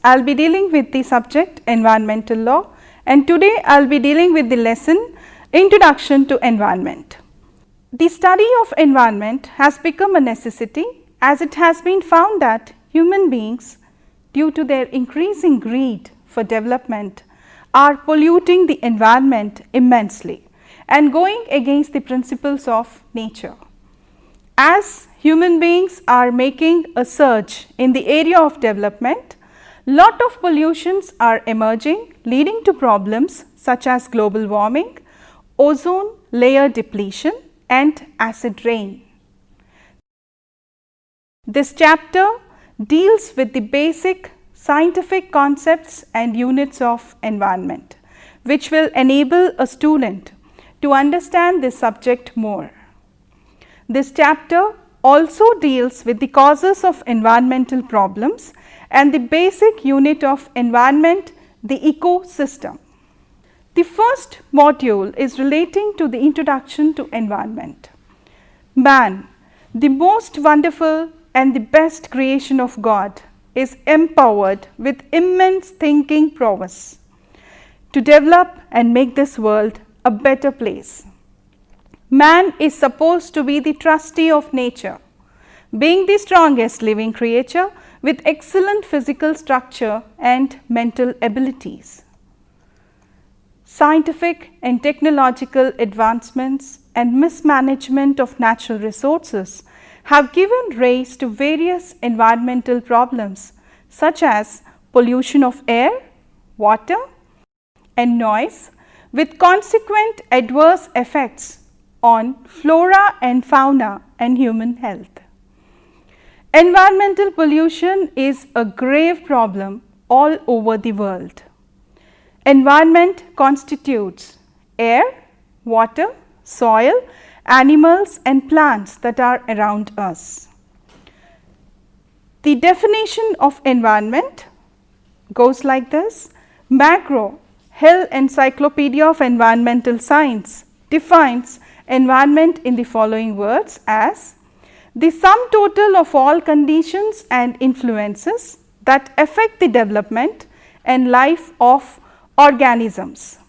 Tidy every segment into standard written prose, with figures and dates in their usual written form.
I will be dealing with the subject environmental law, and today I will be dealing with the lesson Introduction to Environment. The study of environment has become a necessity as it has been found that human beings, due to their increasing greed for development, are polluting the environment immensely and going against the principles of nature. As human beings are making a surge in the area of development, lot of pollutions are emerging, leading to problems such as global warming, ozone layer depletion and acid rain. This chapter deals with the basic scientific concepts and units of environment, which will enable a student to understand this subject more. This chapter also deals with the causes of environmental problems and the basic unit of environment, the ecosystem. The first module is relating to the introduction to environment. Man, the most wonderful and the best creation of God, is empowered with immense thinking prowess to develop and make this world a better place. Man is supposed to be the trustee of nature, being the strongest living creature with excellent physical structure and mental abilities. Scientific and technological advancements and mismanagement of natural resources have given rise to various environmental problems such as pollution of air, water and noise, with consequent adverse effects on flora and fauna and human health. Environmental pollution is a grave problem all over the world. Environment constitutes air, water, soil, animals and plants that are around us. The definition of environment goes like this. McGraw-Hill Encyclopedia of Environmental Science defines environment in the following words as the sum total of all conditions and influences that affect the development and life of organisms.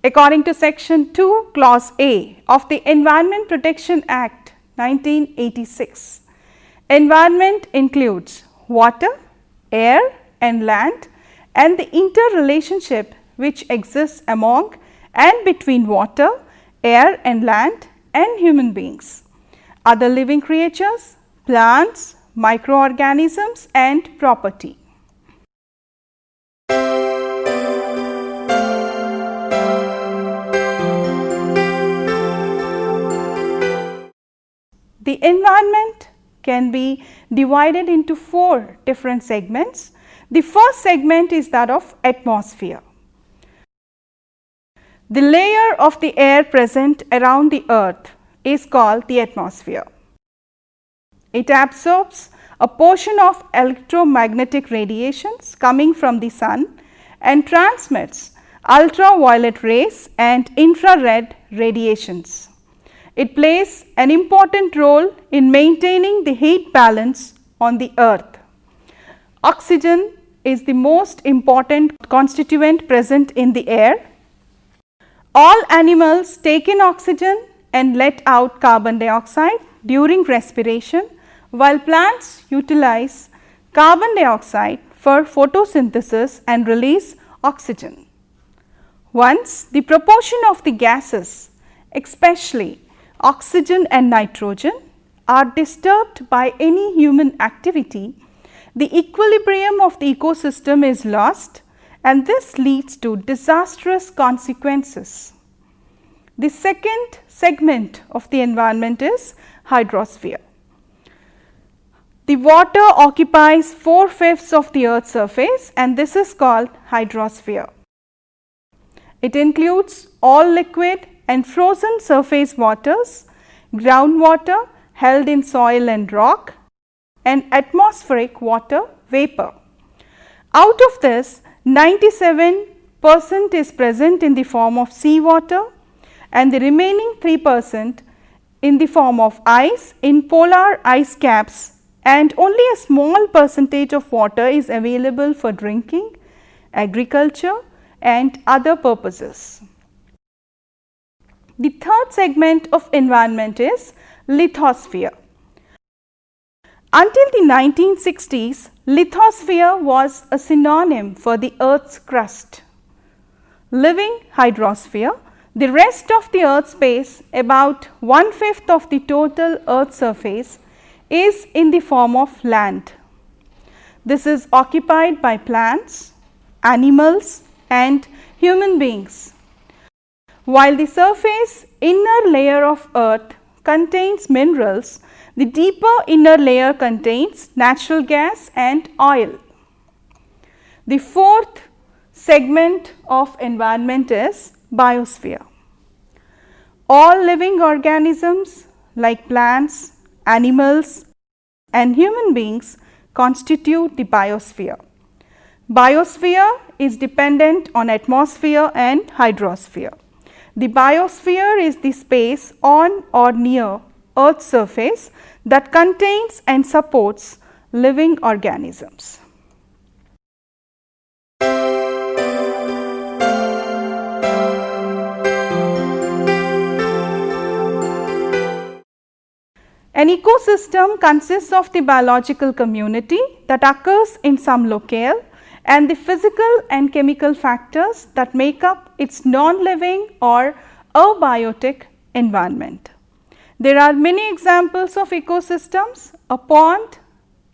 According to section 2 clause A of the Environment Protection Act 1986, environment includes water, air and land and the interrelationship which exists among and between water, air and land and human beings, other living creatures, plants, microorganisms and property. The environment can be divided into 4 different segments. The first segment is that of atmosphere. The layer of the air present around the earth is called the atmosphere. It absorbs a portion of electromagnetic radiations coming from the sun and transmits ultraviolet rays and infrared radiations. It plays an important role in maintaining the heat balance on the earth. Oxygen is the most important constituent present in the air. All animals take in oxygen and let out carbon dioxide during respiration, while plants utilize carbon dioxide for photosynthesis and release oxygen. Once the proportion of the gases, especially oxygen and nitrogen, are disturbed by any human activity, the equilibrium of the ecosystem is lost and this leads to disastrous consequences. The second segment of the environment is hydrosphere. The water occupies 4/5 of the earth's surface and this is called hydrosphere. It includes all liquid and frozen surface waters, groundwater held in soil and rock and atmospheric water vapor. Out of this, 97% is present in the form of seawater and the remaining 3% in the form of ice in polar ice caps and only a small percentage of water is available for drinking, agriculture and other purposes. The third segment of environment is lithosphere. Until the 1960s, lithosphere was a synonym for the Earth's crust. Living hydrosphere, the rest of the Earth space, about 1/5 of the total Earth surface, is in the form of land. This is occupied by plants, animals and human beings. While the surface inner layer of Earth contains minerals, the deeper inner layer contains natural gas and oil. The fourth segment of environment is biosphere. All living organisms like plants, animals and human beings constitute the biosphere. Biosphere is dependent on atmosphere and hydrosphere. The biosphere is the space on or near Earth's surface that contains and supports living organisms. An ecosystem consists of the biological community that occurs in some locale and the physical and chemical factors that make up its non-living or abiotic environment. There are many examples of ecosystems: a pond,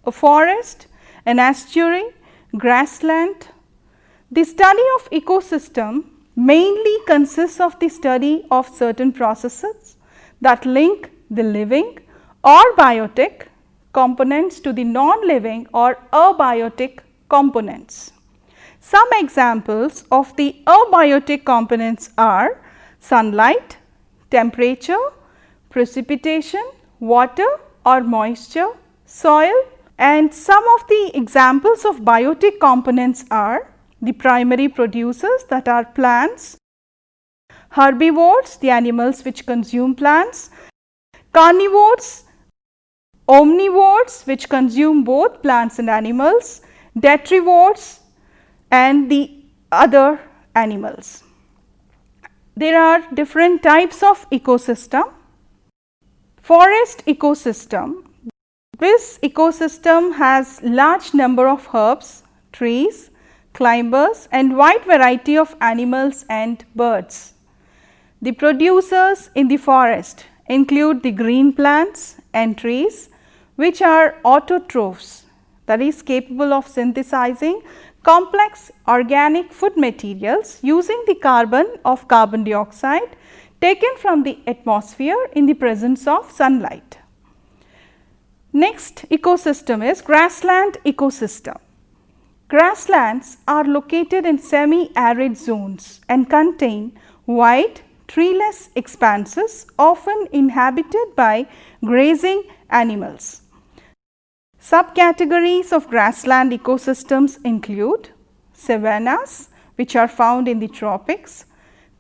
a forest, an estuary, grassland. The study of ecosystem mainly consists of the study of certain processes that link the living or biotic components to the non-living or abiotic components. Some examples of the abiotic components are sunlight, temperature, precipitation, water or moisture, soil, and some of the examples of biotic components are the primary producers, that are plants, herbivores, the animals which consume plants, carnivores, omnivores which consume both plants and animals, detrivores and the other animals. There are different types of ecosystem. Forest ecosystem. This ecosystem has large number of herbs, trees, climbers and wide variety of animals and birds. The producers in the forest include the green plants and trees which are autotrophs, that is capable of synthesizing complex organic food materials using the carbon of carbon dioxide taken from the atmosphere in the presence of sunlight. Next ecosystem is grassland ecosystem. Grasslands are located in semi-arid zones and contain wide treeless expanses often inhabited by grazing animals. Subcategories of grassland ecosystems include savannas, which are found in the tropics,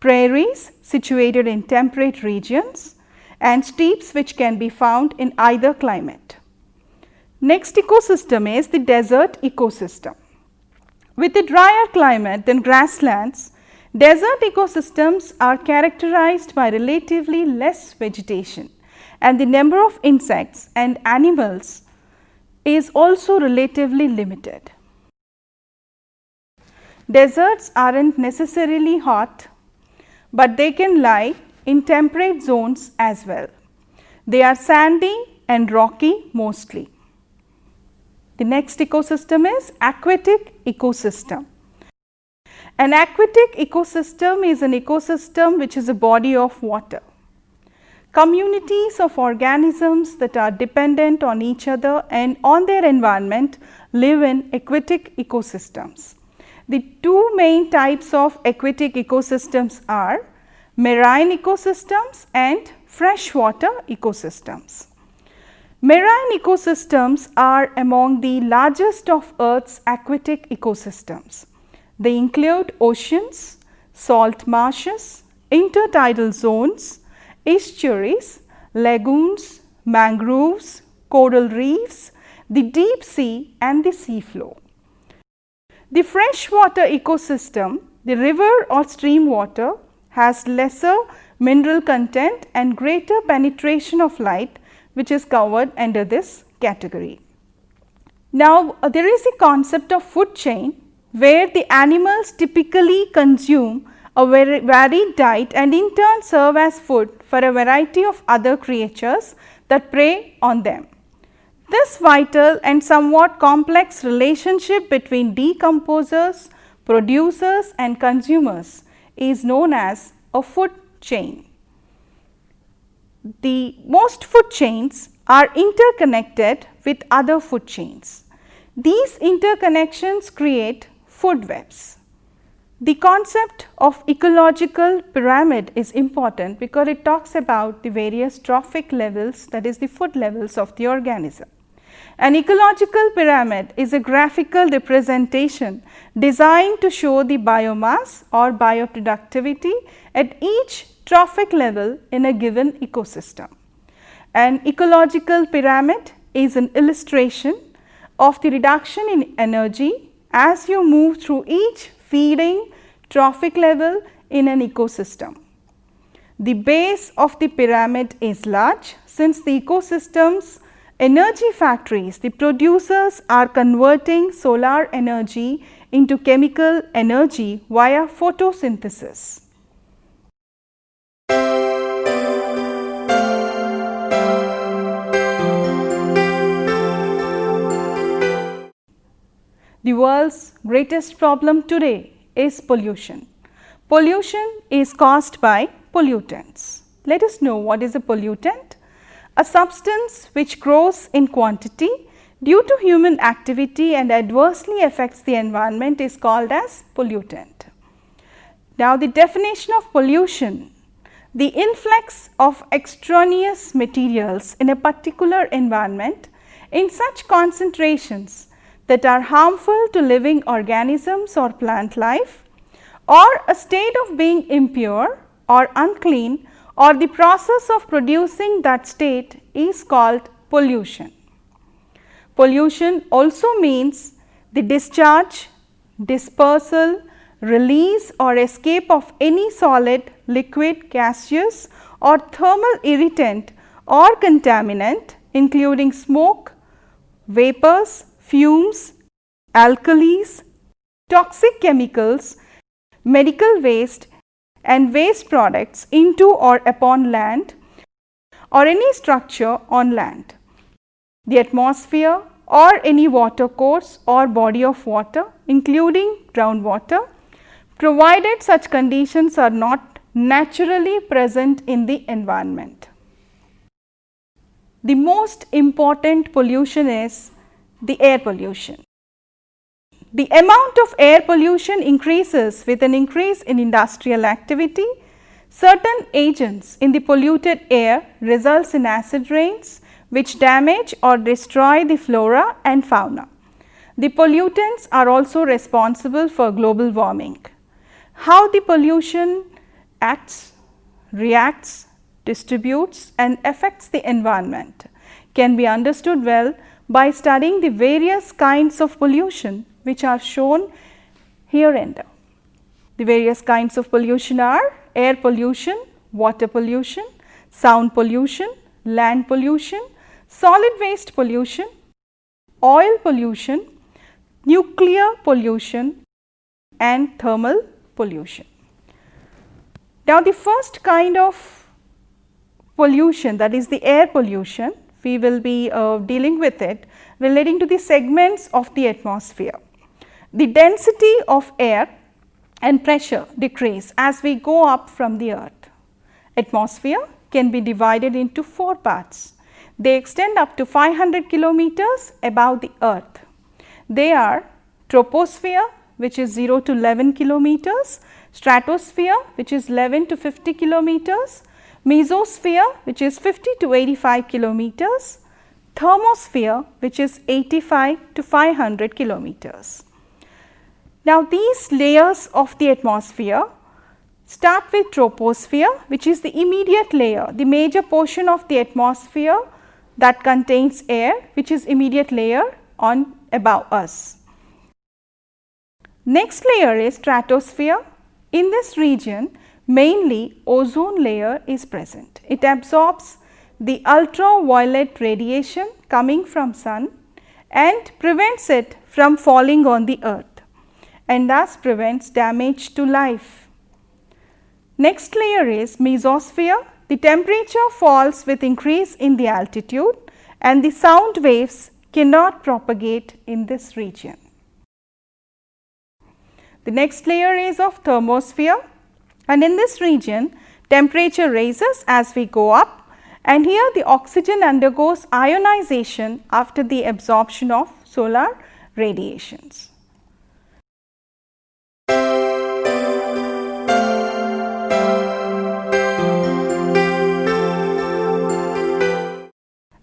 prairies situated in temperate regions, and steppes which can be found in either climate. Next ecosystem is the desert ecosystem. With a drier climate than grasslands, desert ecosystems are characterized by relatively less vegetation, and the number of insects and animals is also relatively limited. Deserts aren't necessarily hot, but they can lie in temperate zones as well. They are sandy and rocky mostly. The next ecosystem is aquatic ecosystem. An aquatic ecosystem is an ecosystem which is a body of water. Communities of organisms that are dependent on each other and on their environment live in aquatic ecosystems. The two main types of aquatic ecosystems are marine ecosystems and freshwater ecosystems. Marine ecosystems are among the largest of Earth's aquatic ecosystems. They include oceans, salt marshes, intertidal zones, estuaries, lagoons, mangroves, coral reefs, the deep sea and the sea floor. The freshwater ecosystem, the river or stream water, has lesser mineral content and greater penetration of light, which is covered under this category. Now, there is a concept of food chain where the animals typically consume a very varied diet and in turn serve as food for a variety of other creatures that prey on them. This vital and somewhat complex relationship between decomposers, producers and consumers is known as a food chain. The most food chains are interconnected with other food chains. These interconnections create food webs. The concept of ecological pyramid is important because it talks about the various trophic levels, that is the food levels of the organism. An ecological pyramid is a graphical representation designed to show the biomass or bioproductivity at each trophic level in a given ecosystem. An ecological pyramid is an illustration of the reduction in energy as you move through each feeding trophic level in an ecosystem. The base of the pyramid is large since the ecosystem's energy factories, the producers are converting solar energy into chemical energy via photosynthesis. The world's greatest problem today is pollution. Pollution is caused by pollutants. Let us know what is a pollutant. A substance which grows in quantity due to human activity and adversely affects the environment is called as pollutant. Now, the definition of pollution: the influx of extraneous materials in a particular environment in such concentrations that are harmful to living organisms or plant life, or a state of being impure or unclean, or the process of producing that state is called pollution. Pollution also means the discharge, dispersal, release or escape of any solid, liquid, gaseous or thermal irritant or contaminant, including smoke, vapors, fumes, alkalis, toxic chemicals, medical waste and waste products into or upon land or any structure on land, the atmosphere or any water course or body of water, including groundwater, provided such conditions are not naturally present in the environment. The most important pollution is the air pollution. The amount of air pollution increases with an increase in industrial activity. Certain agents in the polluted air results in acid rains which damage or destroy the flora and fauna. The pollutants are also responsible for global warming. How the pollution acts, reacts, distributes and affects the environment can be understood well by studying the various kinds of pollution which are shown hereunder. The various kinds of pollution are air pollution, water pollution, sound pollution, land pollution, solid waste pollution, oil pollution, nuclear pollution and thermal pollution. Now, the first kind of pollution, that is the air pollution, we will be dealing with it relating to the segments of the atmosphere. The density of air and pressure decrease as we go up from the earth. Atmosphere can be divided into 4 parts. They extend up to 500 kilometers above the earth. They are troposphere, which is 0 to 11 kilometers, stratosphere, which is 11 to 50 kilometers, mesosphere, which is 50 to 85 kilometers, thermosphere, which is 85 to 500 kilometers. Now, these layers of the atmosphere start with troposphere, which is the immediate layer, the major portion of the atmosphere that contains air, which is immediate layer on above us. Next layer is stratosphere. In this region, mainly ozone layer is present. It absorbs the ultraviolet radiation coming from sun and prevents it from falling on the earth, and thus prevents damage to life. Next layer is mesosphere. The temperature falls with increase in the altitude and the sound waves cannot propagate in this region. The next layer is of thermosphere, and in this region temperature rises as we go up, and here the oxygen undergoes ionization after the absorption of solar radiations.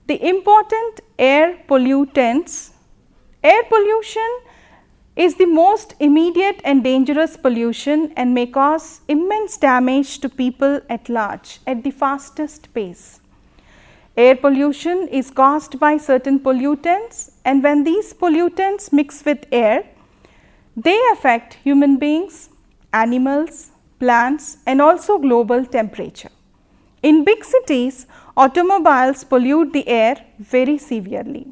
The important air pollutants. Air pollution is the most immediate and dangerous pollution and may cause immense damage to people at large at the fastest pace. Air pollution is caused by certain pollutants, and when these pollutants mix with air, they affect human beings, animals, plants, and also global temperature. In big cities, automobiles pollute the air very severely.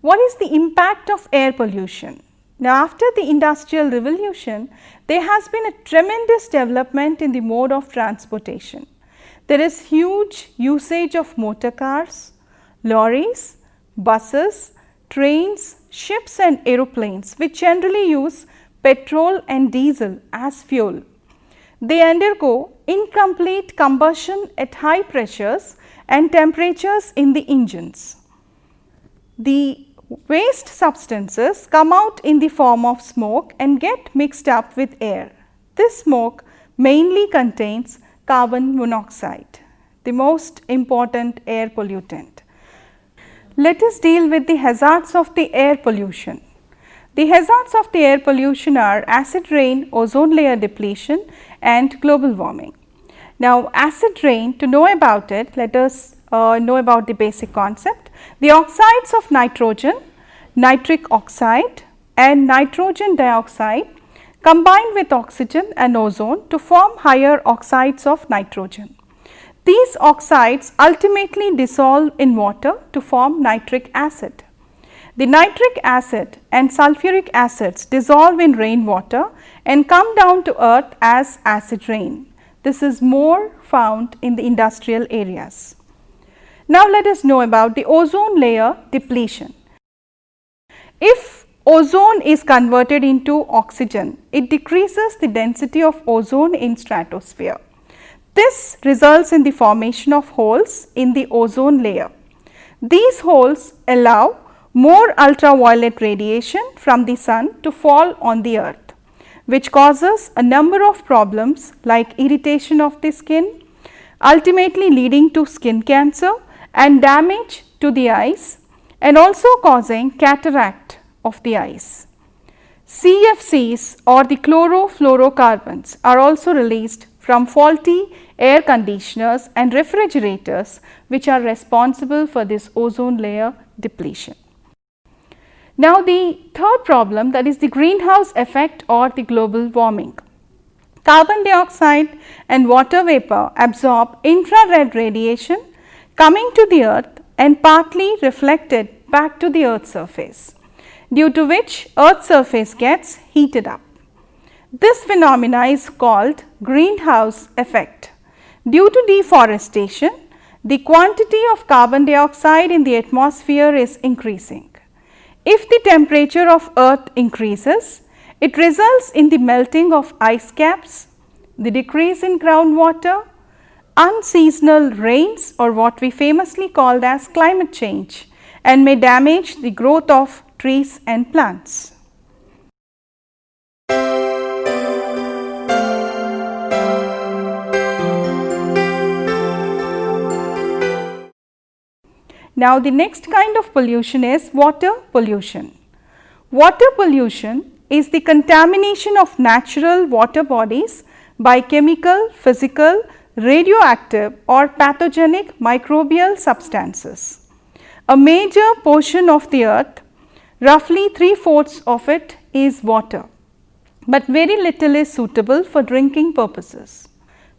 What is the impact of air pollution? Now, after the Industrial Revolution, there has been a tremendous development in the mode of transportation. There is huge usage of motor cars, lorries, buses, trains, ships and aeroplanes, which generally use petrol and diesel as fuel. They undergo incomplete combustion at high pressures and temperatures in the engines. The waste substances come out in the form of smoke and get mixed up with air. This smoke mainly contains carbon monoxide, the most important air pollutant. Let us deal with the hazards of the air pollution. The hazards of the air pollution are acid rain, ozone layer depletion and global warming. Now, acid rain, to know about it, let us know about the basic concept. The oxides of nitrogen, nitric oxide and nitrogen dioxide combine with oxygen and ozone to form higher oxides of nitrogen. These oxides ultimately dissolve in water to form nitric acid. The nitric acid and sulfuric acids dissolve in rainwater and come down to earth as acid rain. This is more found in the industrial areas. Now, let us know about the ozone layer depletion. If ozone is converted into oxygen, it decreases the density of ozone in stratosphere. This results in the formation of holes in the ozone layer. These holes allow more ultraviolet radiation from the sun to fall on the earth, which causes a number of problems like irritation of the skin, ultimately leading to skin cancer and damage to the eyes, and also causing cataract of the eyes. CFCs or the chlorofluorocarbons are also released from faulty air conditioners and refrigerators, which are responsible for this ozone layer depletion. Now, the third problem, that is the greenhouse effect or the global warming. Carbon dioxide and water vapor absorb infrared radiation coming to the earth and partly reflected back to the earth's surface, due to which earth's surface gets heated up. This phenomena is called greenhouse effect. Due to deforestation, the quantity of carbon dioxide in the atmosphere is increasing. If the temperature of earth increases, it results in the melting of ice caps, the decrease in groundwater, unseasonal rains or what we famously called as climate change, and may damage the growth of trees and plants. Now, the next kind of pollution is water pollution. Water pollution is the contamination of natural water bodies by chemical, physical, radioactive or pathogenic microbial substances. A major portion of the earth, roughly 3/4 of it, is water, but very little is suitable for drinking purposes.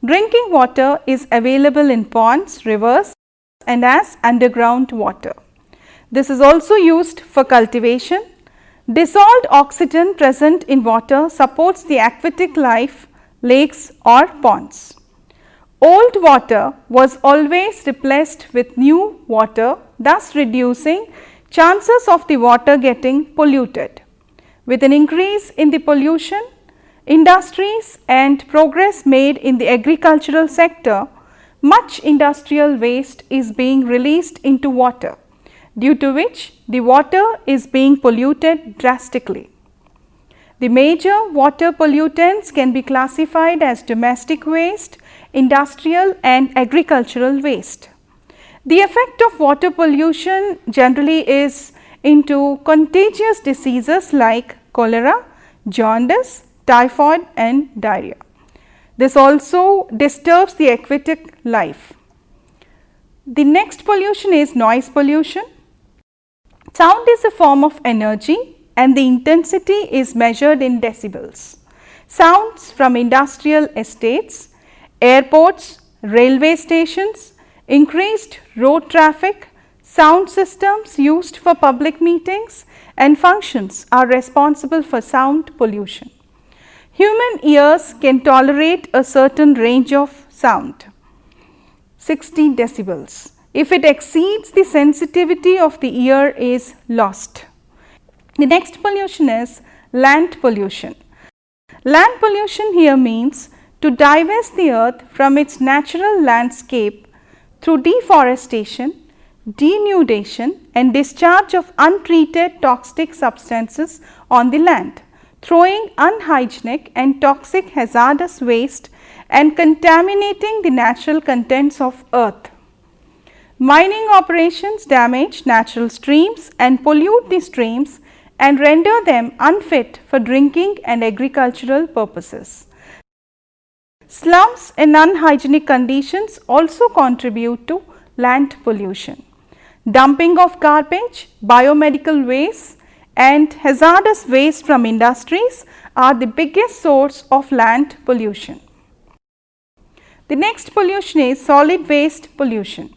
Drinking water is available in ponds, rivers, and as underground water. This is also used for cultivation. Dissolved oxygen present in water supports the aquatic life, lakes or ponds. Old water was always replaced with new water, thus reducing chances of the water getting polluted. With an increase in the pollution, industries and progress made in the agricultural sector, much industrial waste is being released into water, due to which the water is being polluted drastically. The major water pollutants can be classified as domestic waste, industrial and agricultural waste. The effect of water pollution generally is into contagious diseases like cholera, jaundice, typhoid and diarrhea. This also disturbs the aquatic life. The next pollution is noise pollution. Sound is a form of energy and the intensity is measured in decibels. Sounds from industrial estates, airports, railway stations, increased road traffic, sound systems used for public meetings and functions are responsible for sound pollution. Human ears can tolerate a certain range of sound, 60 decibels. If it exceeds, the sensitivity of the ear is lost. The next pollution is land pollution. Land pollution here means to divest the earth from its natural landscape through deforestation, denudation and discharge of untreated toxic substances on the land, throwing unhygienic and toxic hazardous waste and contaminating the natural contents of earth. Mining operations damage natural streams and pollute the streams and render them unfit for drinking and agricultural purposes. Slums and unhygienic conditions also contribute to land pollution. Dumping of garbage, biomedical waste and hazardous waste from industries are the biggest source of land pollution. The next pollution is solid waste pollution.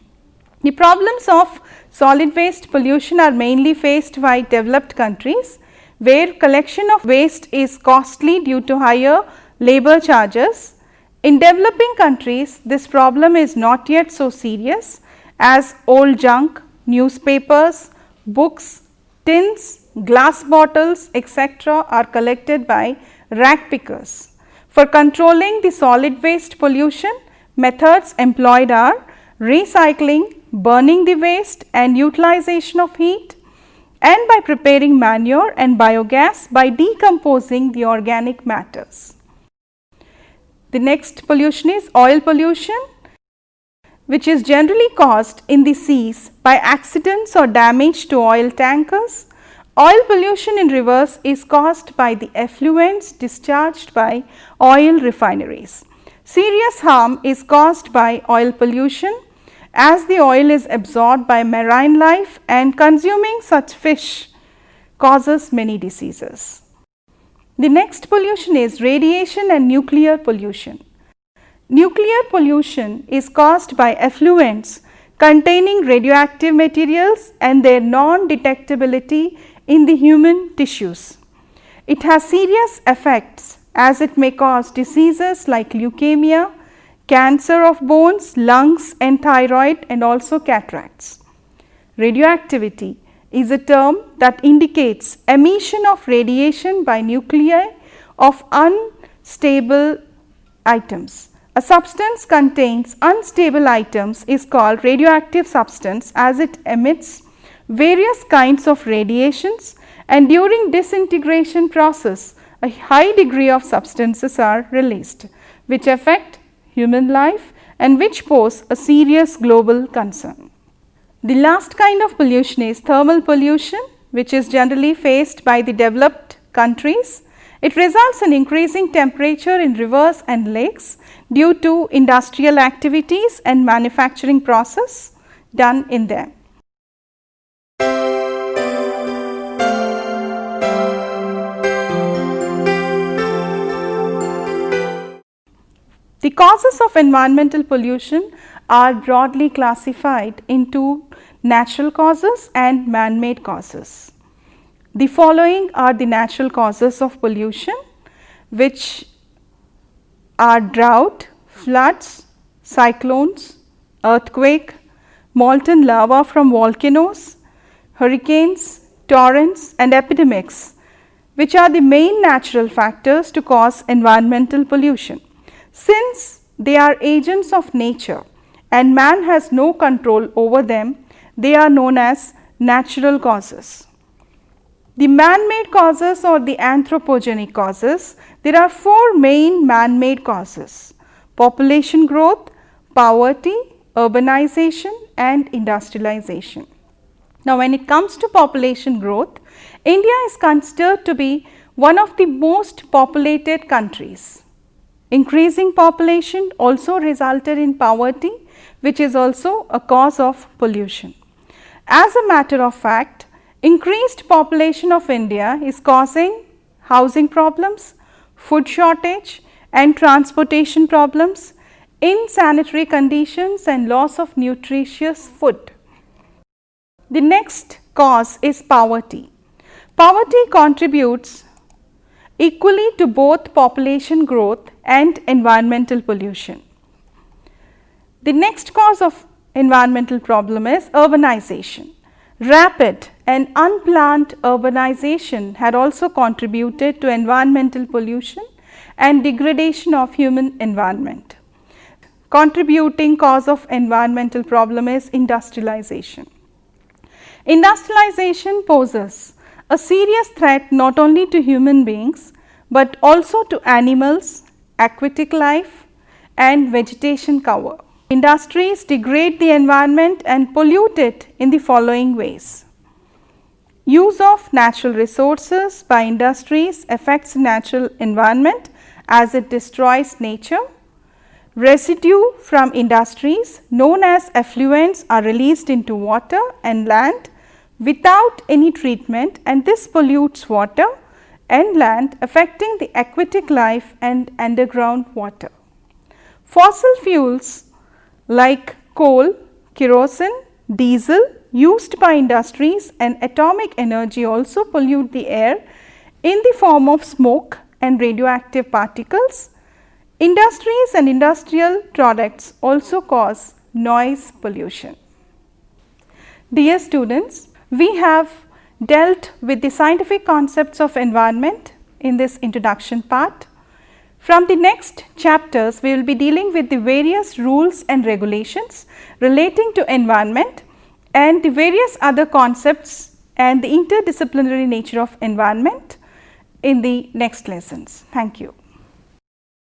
The problems of solid waste pollution are mainly faced by developed countries, where collection of waste is costly due to higher labor charges. In developing countries, this problem is not yet so serious, as old junk, newspapers, books, tins, glass bottles, etc. are collected by rag pickers. For controlling the solid waste pollution, methods employed are recycling, burning the waste and utilization of heat, and by preparing manure and biogas by decomposing the organic matters. The next pollution is oil pollution, which is generally caused in the seas by accidents or damage to oil tankers. Oil pollution in rivers is caused by the effluents discharged by oil refineries. Serious harm is caused by oil pollution, as the oil is absorbed by marine life and consuming such fish causes many diseases. The next pollution is radiation and nuclear pollution. Nuclear pollution is caused by effluents containing radioactive materials and their non-detectability in the human tissues. It has serious effects, as it may cause diseases like leukemia, cancer of bones, lungs and thyroid, and also cataracts. Radioactivity is a term that indicates emission of radiation by nuclei of unstable items. A substance contains unstable items is called radioactive substance, as it emits various kinds of radiations, and during disintegration process a high degree of substances are released, which affect human life and which pose a serious global concern. The last kind of pollution is thermal pollution, which is generally faced by the developed countries. It results in increasing temperature in rivers and lakes due to industrial activities and manufacturing process done in them. causes of environmental pollution are broadly classified into natural causes and man-made causes. The following are the natural causes of pollution, which are drought, floods, cyclones, earthquake, molten lava from volcanoes, hurricanes, torrents and epidemics, which are the main natural factors to cause environmental pollution. Since they are agents of nature and man has no control over them, they are known as natural causes. The man-made causes or the anthropogenic causes, there are four main man-made causes: population growth, poverty, urbanization and industrialization. Now, when it comes to population growth, India is considered to be one of the most populated countries. Increasing population also resulted in poverty, which is also a cause of pollution. As a matter of fact, increased population of India is causing housing problems, food shortage and transportation problems, insanitary conditions and loss of nutritious food. The next cause is poverty. Poverty contributes equally to both population growth and environmental pollution. The next cause of environmental problem is urbanization. Rapid and unplanned urbanization had also contributed to environmental pollution and degradation of human environment. Contributing cause of environmental problem is industrialization. Industrialization poses a serious threat not only to human beings, but also to animals, aquatic life and vegetation cover. Industries degrade the environment and pollute it in the following ways. Use of natural resources by industries affects natural environment as it destroys nature. Residue from industries known as effluents are released into water and land without any treatment, and this pollutes water and land, affecting the aquatic life and underground water. Fossil fuels like coal, kerosene, diesel used by industries and atomic energy also pollute the air in the form of smoke and radioactive particles. Industries and industrial products also cause noise pollution. Dear students, we have dealt with the scientific concepts of environment in this introduction part. From the next chapters, we will be dealing with the various rules and regulations relating to environment and the various other concepts and the interdisciplinary nature of environment in the next lessons. Thank you.